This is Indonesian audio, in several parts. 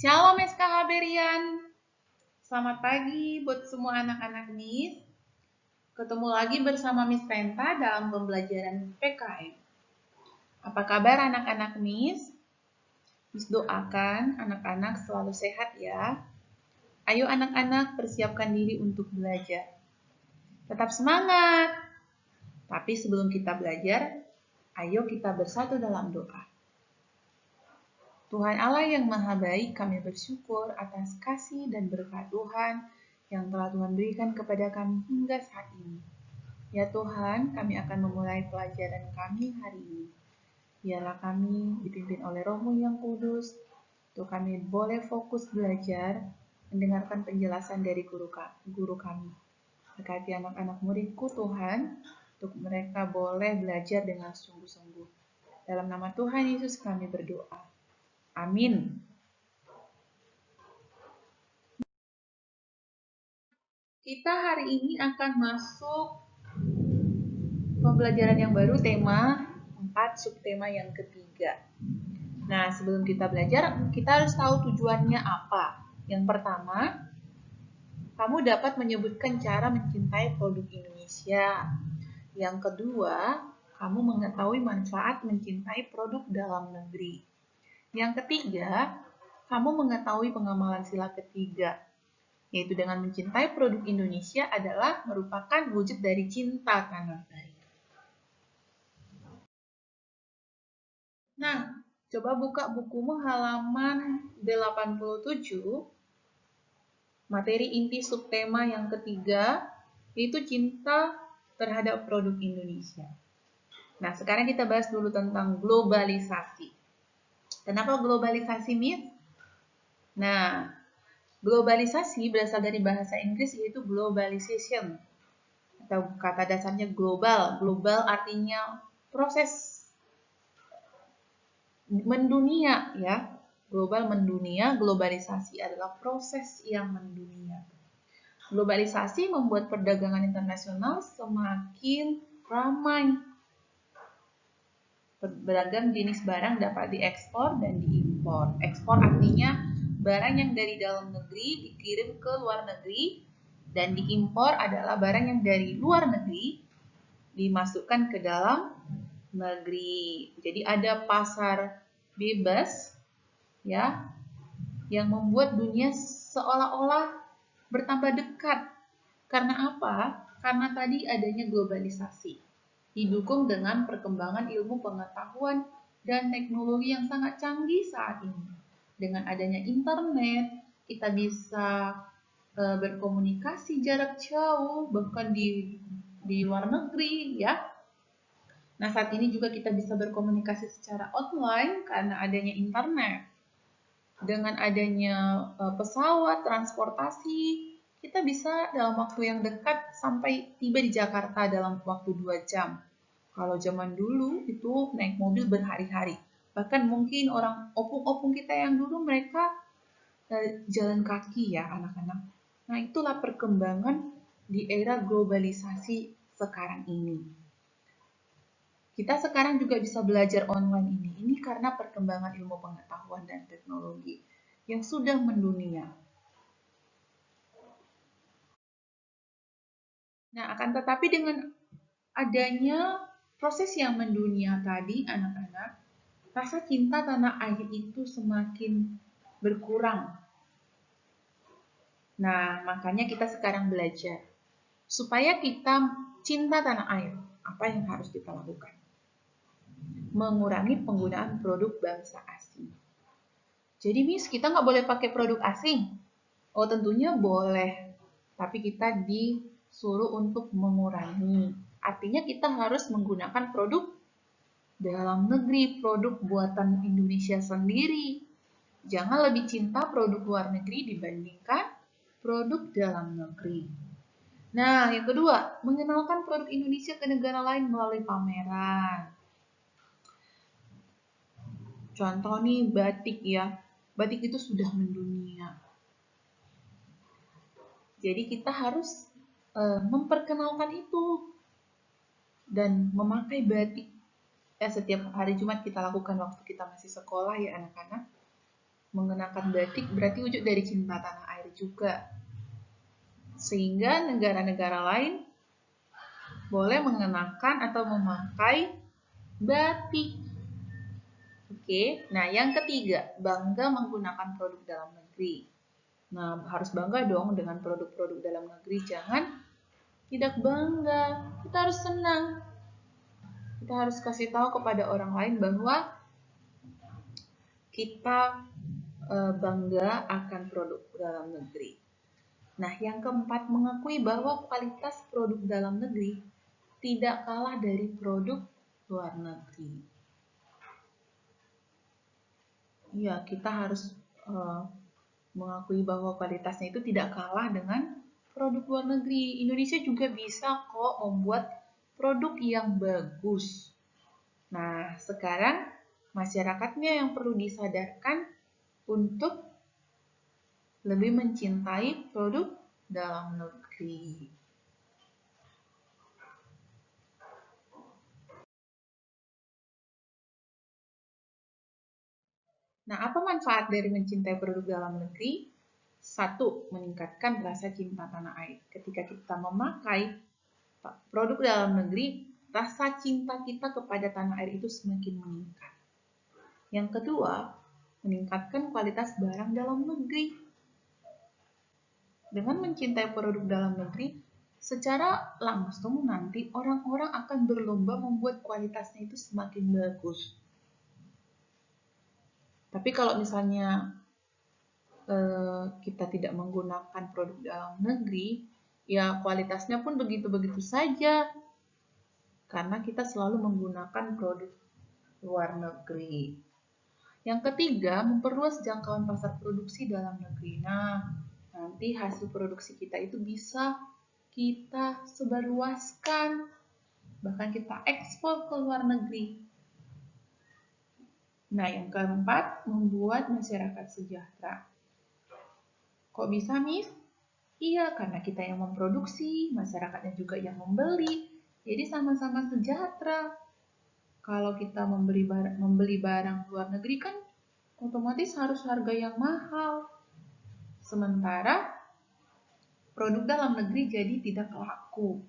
Shalom SKHBerian. Selamat pagi buat semua anak-anak Miss. Ketemu lagi bersama Miss Renta dalam pembelajaran PKM. Apa kabar anak-anak Miss? Miss doakan anak-anak selalu sehat ya. Ayo anak-anak persiapkan diri untuk belajar. Tetap semangat. Tapi sebelum kita belajar, ayo kita bersatu dalam doa. Tuhan Allah yang Maha Baik, kami bersyukur atas kasih dan berkat Tuhan yang telah Tuhan berikan kepada kami hingga saat ini. Ya Tuhan, kami akan memulai pelajaran kami hari ini. Biarlah kami dipimpin oleh Roh-Mu yang kudus, untuk kami boleh fokus belajar, mendengarkan penjelasan dari guru kami. Berkati anak-anak muridku Tuhan, untuk mereka boleh belajar dengan sungguh-sungguh. Dalam nama Tuhan Yesus kami berdoa. Amin. Kita hari ini akan masuk pembelajaran yang baru, tema 4, subtema yang ketiga. Nah, sebelum kita belajar, kita harus tahu tujuannya apa. Yang pertama, kamu dapat menyebutkan cara mencintai produk Indonesia. Yang kedua, kamu mengetahui manfaat mencintai produk dalam negeri. Yang ketiga, kamu mengetahui pengamalan sila ketiga, yaitu dengan mencintai produk Indonesia adalah merupakan wujud dari cinta tanah air. Nah, coba buka bukumu halaman 87, materi inti subtema yang ketiga, yaitu cinta terhadap produk Indonesia. Nah, sekarang kita bahas dulu tentang globalisasi. Kenapa globalisasi, Miss? Nah, globalisasi berasal dari bahasa Inggris yaitu globalization, atau kata dasarnya global. Global artinya proses mendunia ya. Global mendunia, globalisasi adalah proses yang mendunia. Globalisasi membuat perdagangan internasional semakin ramai. Beragam jenis barang dapat diekspor dan diimpor. Ekspor artinya barang yang dari dalam negeri dikirim ke luar negeri, dan diimpor adalah barang yang dari luar negeri dimasukkan ke dalam negeri. Jadi ada pasar bebas ya, yang membuat dunia seolah-olah bertambah dekat. Karena apa? Karena tadi adanya globalisasi, didukung dengan perkembangan ilmu pengetahuan dan teknologi yang sangat canggih saat ini. Dengan adanya internet, kita bisa berkomunikasi jarak jauh, bahkan di luar negeri ya. Nah, saat ini juga kita bisa berkomunikasi secara online karena adanya internet. Dengan adanya pesawat, transportasi, kita bisa dalam waktu yang dekat sampai tiba di Jakarta dalam waktu 2 jam. Kalau zaman dulu itu naik mobil berhari-hari. Bahkan mungkin orang opung-opung kita yang dulu mereka jalan kaki ya anak-anak. Nah, itulah perkembangan di era globalisasi sekarang ini. Kita sekarang juga bisa belajar online ini. Ini karena perkembangan ilmu pengetahuan dan teknologi yang sudah mendunia. Nah, akan tetapi dengan adanya proses yang mendunia tadi, anak-anak, rasa cinta tanah air itu semakin berkurang. Nah, makanya kita sekarang belajar. Supaya kita cinta tanah air, apa yang harus kita lakukan? Mengurangi penggunaan produk bangsa asing. Jadi, Miss, kita nggak boleh pakai produk asing. Oh, tentunya boleh. Tapi kita disuruh untuk mengurangi. Artinya kita harus menggunakan produk dalam negeri, produk buatan Indonesia sendiri. Jangan lebih cinta produk luar negeri dibandingkan produk dalam negeri. Nah, yang kedua, mengenalkan produk Indonesia ke negara lain melalui pameran. Contoh nih, batik ya. Batik itu sudah mendunia. Jadi kita harus memperkenalkan itu dan memakai batik. Setiap hari Jumat kita lakukan waktu kita masih sekolah ya anak-anak. mengenakan batik berarti wujud dari cinta tanah air juga. Sehingga negara-negara lain boleh mengenakan atau memakai batik. Oke, nah yang ketiga, bangga menggunakan produk dalam negeri. Nah, harus bangga dong dengan produk-produk dalam negeri. Jangan tidak bangga, kita harus senang. Kita harus kasih tahu kepada orang lain bahwa kita bangga akan produk dalam negeri. Nah, yang keempat, mengakui bahwa kualitas produk dalam negeri tidak kalah dari produk luar negeri. Ya, kita harus mengakui bahwa kualitasnya itu tidak kalah dengan produk luar negeri. Indonesia juga bisa kok membuat produk yang bagus. Nah, sekarang masyarakatnya yang perlu disadarkan untuk lebih mencintai produk dalam negeri. Nah, apa manfaat dari mencintai produk dalam negeri? Satu, meningkatkan rasa cinta tanah air. Ketika kita memakai produk dalam negeri, rasa cinta kita kepada tanah air itu semakin meningkat. Yang kedua, meningkatkan kualitas barang dalam negeri. Dengan mencintai produk dalam negeri, secara langsung nanti orang-orang akan berlomba membuat kualitasnya itu semakin bagus. Tapi kalau misalnya kita tidak menggunakan produk dalam negeri, ya kualitasnya pun begitu-begitu saja. Karena kita selalu menggunakan produk luar negeri. Yang ketiga, memperluas jangkauan pasar produksi dalam negeri. Nah, nanti hasil produksi kita itu bisa kita sebarluaskan, bahkan kita ekspor ke luar negeri. Nah, yang keempat, membuat masyarakat sejahtera. Kok bisa, Miss? Iya, karena kita yang memproduksi, masyarakatnya juga yang membeli. Jadi sama-sama sejahtera. Kalau kita membeli barang luar negeri kan otomatis harus harga yang mahal. Sementara produk dalam negeri jadi tidak laku,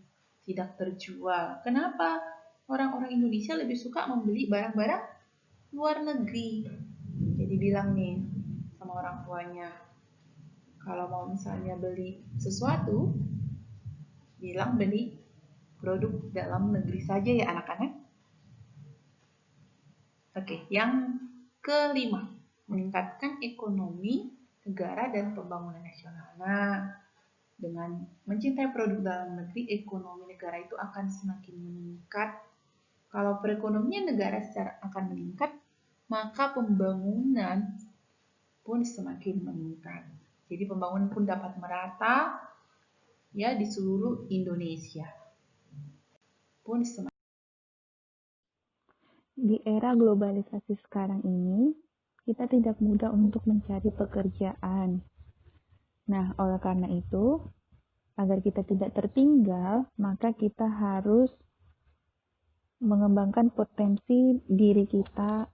tidak terjual. Kenapa? Orang-orang Indonesia lebih suka membeli barang-barang luar negeri. Jadi bilang nih sama orang tuanya, kalau mau misalnya beli sesuatu, bilang beli produk dalam negeri saja ya anak-anak. Oke, yang kelima, meningkatkan ekonomi negara dan pembangunan nasional. Nah, dengan mencintai produk dalam negeri, ekonomi negara itu akan semakin meningkat. Kalau perekonomian negara secara akan meningkat, maka pembangunan pun semakin meningkat. Jadi pembangunan pun dapat merata ya di seluruh Indonesia. Pun semakin. Di era globalisasi sekarang ini, kita tidak mudah untuk mencari pekerjaan. Nah, oleh karena itu, agar kita tidak tertinggal, maka kita harus mengembangkan potensi diri kita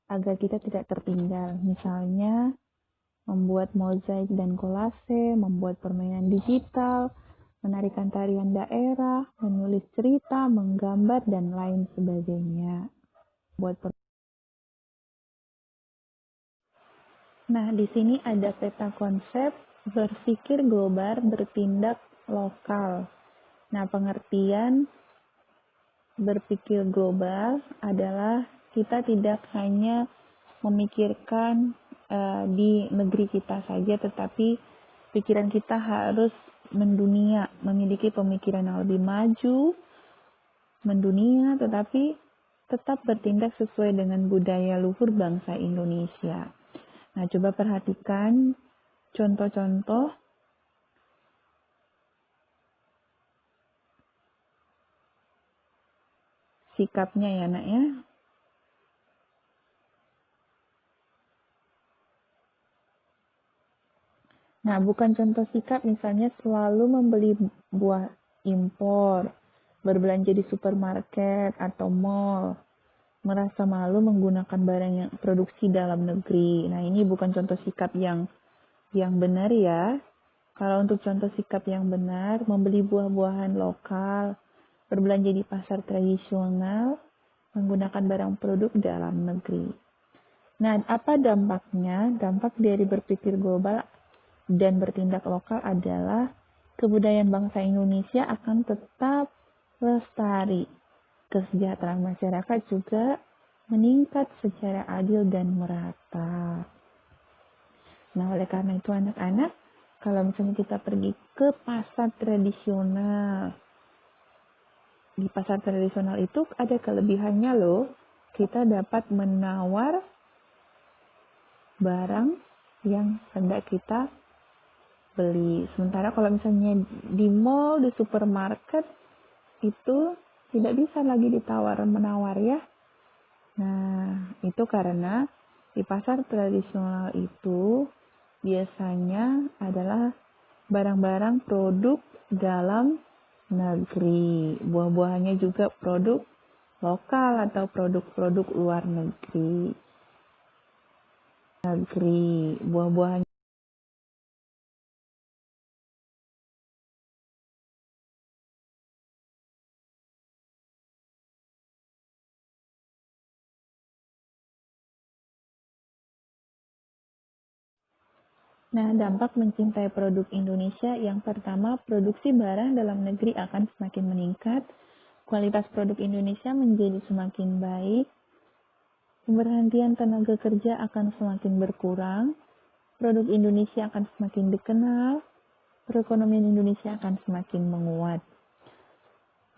agar kita tidak tertinggal. Misalnya, membuat mozaik dan kolase, membuat permainan digital, menarikan tarian daerah, menulis cerita, menggambar, dan lain sebagainya. Nah, di sini ada peta konsep berpikir global, bertindak lokal. Nah, pengertian berpikir global adalah kita tidak hanya memikirkan di negeri kita saja, tetapi pikiran kita harus mendunia, memiliki pemikiran yang lebih maju, mendunia, tetapi tetap bertindak sesuai dengan budaya luhur bangsa Indonesia. Nah, coba perhatikan contoh-contoh sikapnya ya, Nak ya. Nah, bukan contoh sikap misalnya selalu membeli buah impor, berbelanja di supermarket atau mall. merasa malu menggunakan barang yang produksi dalam negeri. Nah, ini bukan contoh sikap yang benar ya. Kalau untuk contoh sikap yang benar, membeli buah-buahan lokal, berbelanja di pasar tradisional, menggunakan barang produk dalam negeri. Nah, apa dampaknya? Dampak dari berpikir global dan bertindak lokal adalah kebudayaan bangsa Indonesia akan tetap lestari. Kesejahteraan masyarakat juga meningkat secara adil dan merata. Nah, oleh karena itu anak-anak, kalau misalnya kita pergi ke pasar tradisional, di pasar tradisional itu ada kelebihannya loh. Kita dapat menawar barang yang hendak kita beli. Sementara kalau misalnya di mall, di supermarket, itu tidak bisa lagi ditawar-menawar ya. Nah, itu karena di pasar tradisional itu biasanya adalah barang-barang produk dalam negeri. Buah-buahannya juga produk lokal atau produk-produk luar negeri. Buah-buahannya. Nah, dampak mencintai produk Indonesia yang pertama, produksi barang dalam negeri akan semakin meningkat, kualitas produk Indonesia menjadi semakin baik, pemberhentian tenaga kerja akan semakin berkurang, produk Indonesia akan semakin dikenal, perekonomian Indonesia akan semakin menguat.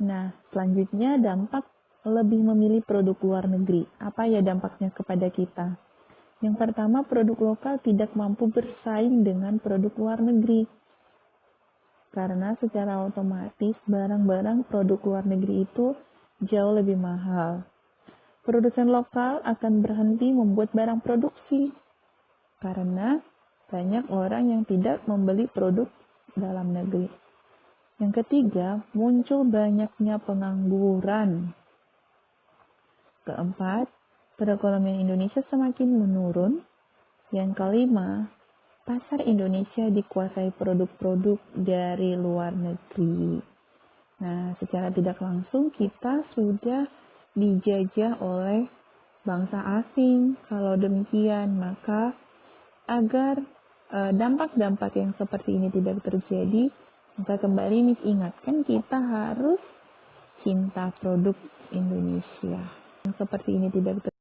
Nah, selanjutnya dampak lebih memilih produk luar negeri. Apa ya dampaknya kepada kita? Yang pertama, produk lokal tidak mampu bersaing dengan produk luar negeri. Karena secara otomatis barang-barang produk luar negeri itu jauh lebih mahal. Produsen lokal akan berhenti membuat barang produksi. Karena banyak orang yang tidak membeli produk dalam negeri. Yang ketiga, muncul banyaknya pengangguran. Keempat, perekonomian Indonesia semakin menurun. Yang kelima, pasar Indonesia dikuasai produk-produk dari luar negeri. Nah, secara tidak langsung kita sudah dijajah oleh bangsa asing. Kalau demikian, maka agar dampak-dampak yang seperti ini tidak terjadi, maka kembali Miss ingatkan kita harus cinta produk Indonesia. Yang seperti ini tidak terjadi.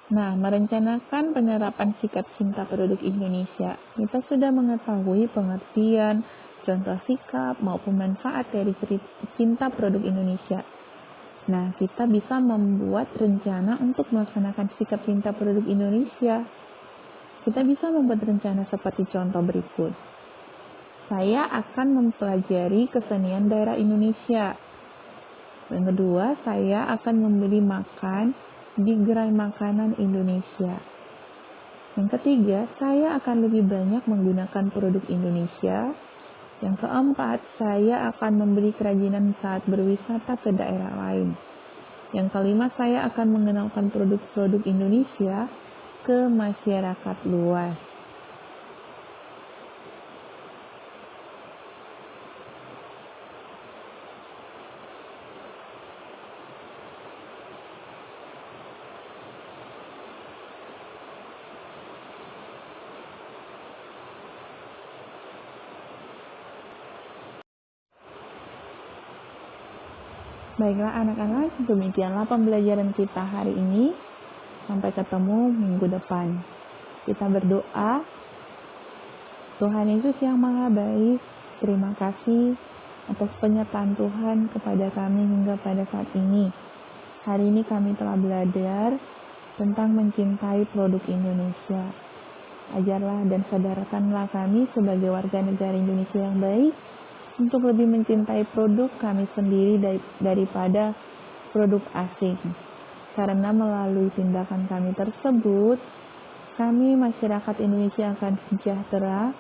Nah, merencanakan penerapan sikap cinta produk Indonesia. Kita sudah mengetahui pengertian, contoh sikap, maupun manfaat dari cinta produk Indonesia. Nah, kita bisa membuat rencana untuk melaksanakan sikap cinta produk Indonesia. Kita bisa membuat rencana seperti contoh berikut. Saya akan mempelajari kesenian daerah Indonesia. Yang kedua, saya akan membeli makan di gerai makanan Indonesia. Yang ketiga, saya akan lebih banyak menggunakan produk Indonesia. Yang keempat, saya akan membeli kerajinan saat berwisata ke daerah lain. Yang kelima, saya akan mengenalkan produk-produk Indonesia ke masyarakat luas. Baiklah anak-anak, demikianlah pembelajaran kita hari ini. Sampai ketemu minggu depan. Kita berdoa. Tuhan Yesus yang Maha Baik, terima kasih atas penyertaan Tuhan kepada kami hingga pada saat ini. Hari ini kami telah belajar tentang mencintai produk Indonesia. Ajarlah dan sadarkanlah kami sebagai warga negara Indonesia yang baik untuk lebih mencintai produk kami sendiri daripada produk asing. Karena melalui tindakan kami tersebut, kami masyarakat Indonesia akan sejahtera,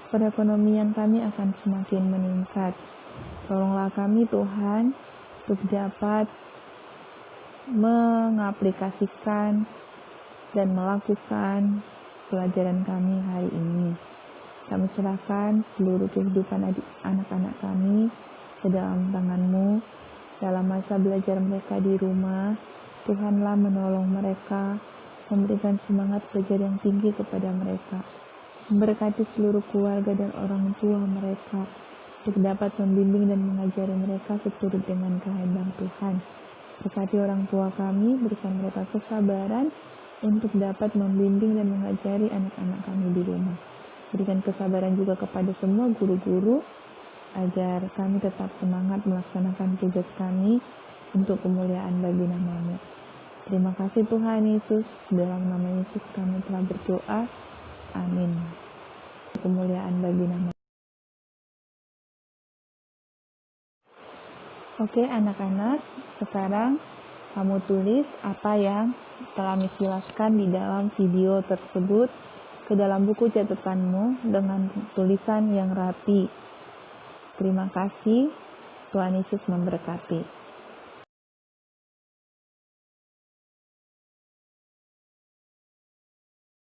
perekonomian kami akan semakin meningkat. Tolonglah kami Tuhan untuk dapat mengaplikasikan dan melakukan pelajaran kami hari ini. Kami serahkan seluruh kehidupan anak-anak kami ke dalam tangan-Mu. Dalam masa belajar mereka di rumah, Tuhanlah menolong mereka, memberikan semangat belajar yang tinggi kepada mereka. Memberkati seluruh keluarga dan orang tua mereka untuk dapat membimbing dan mengajari mereka seturut dengan kehendak Tuhan. Berkati orang tua kami, berikan mereka kesabaran untuk dapat membimbing dan mengajari anak-anak kami di rumah. Berikan kesabaran juga kepada semua guru-guru agar kami tetap semangat melaksanakan tugas kami untuk kemuliaan bagi nama-Mu. Terima kasih Tuhan Yesus, dalam nama Yesus kami telah berdoa. Amin. Kemuliaan bagi nama. Oke anak-anak, sekarang kamu tulis apa yang telah dijelaskan di dalam video tersebut ke dalam buku catatanmu dengan tulisan yang rapi. Terima kasih, Tuhan Yesus memberkati.